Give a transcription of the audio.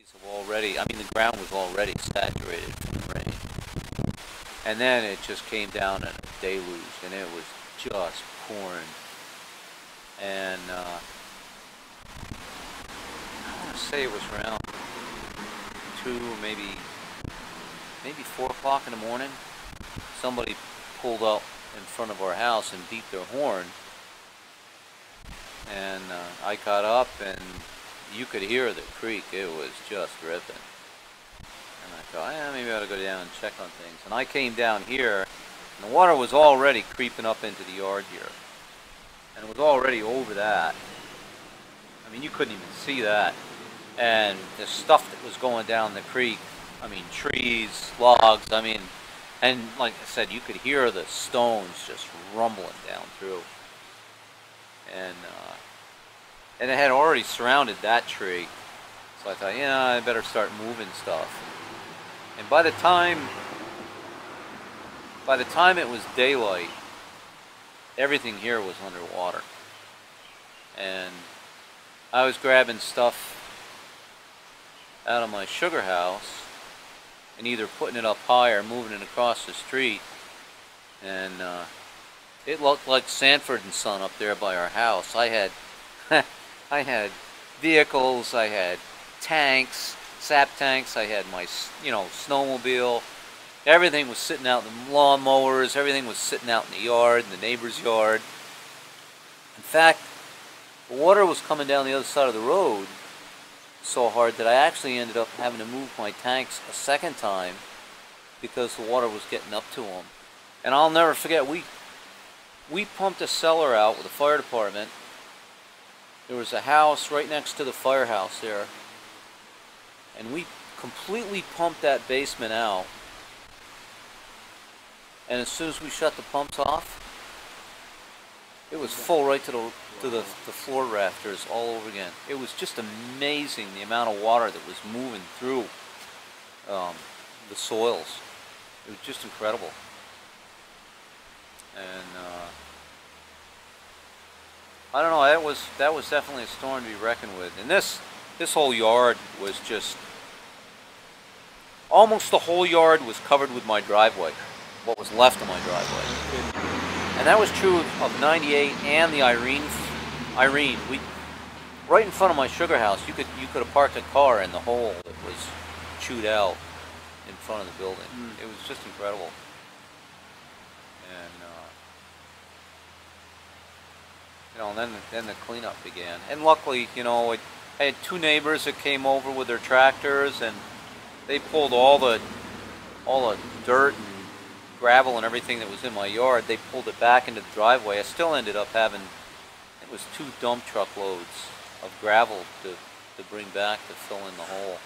I mean, the ground was already saturated from the rain. And then it just came down in a deluge, and it was just pouring. And I want to say it was around 2, maybe 4 o'clock in the morning. Somebody pulled up in front of our house and beat their horn. And I got up, and you could hear the creek. It was just ripping. And I thought, yeah, maybe I ought to go down and check on things. And I came down here, and the water was already creeping up into the yard here. And it was already over that. I mean, you couldn't even see that. And the stuff that was going down the creek, I mean, trees, logs, I mean, and like I said, you could hear the stones just rumbling down through. And it had already surrounded that tree. So I thought, yeah, I better start moving stuff. And by the time it was daylight, everything here was underwater. And I was grabbing stuff out of my sugar house and either putting it up high or moving it across the street. And it looked like Sanford and Son up there by our house. I had vehicles, I had tanks, sap tanks, I had my, snowmobile. Everything was sitting out in the lawnmowers, everything was sitting out in the yard, in the neighbor's yard. In fact, the water was coming down the other side of the road so hard that I actually ended up having to move my tanks a second time because the water was getting up to them. And I'll never forget, we pumped a cellar out with the fire department. There was a house right next to the firehouse there, and we completely pumped that basement out. And as soon as we shut the pumps off, it was full right to the floor rafters all over again. It was just amazing the amount of water that was moving through the soils. It was just incredible. And I don't know, that was definitely a storm to be reckoned with. And this whole yard was just, almost the whole yard was covered with my driveway, what was left of my driveway. And that was true of 98 and the Irene. We, right in front of my sugar house, you could have parked a car in the hole that was chewed out in front of the building. It was just incredible. And then the cleanup began. And luckily, I had 2 neighbors that came over with their tractors, and they pulled all the dirt and gravel and everything that was in my yard. They pulled it back into the driveway. I still ended up having, it was 2 dump truck loads of gravel to bring back to fill in the hole.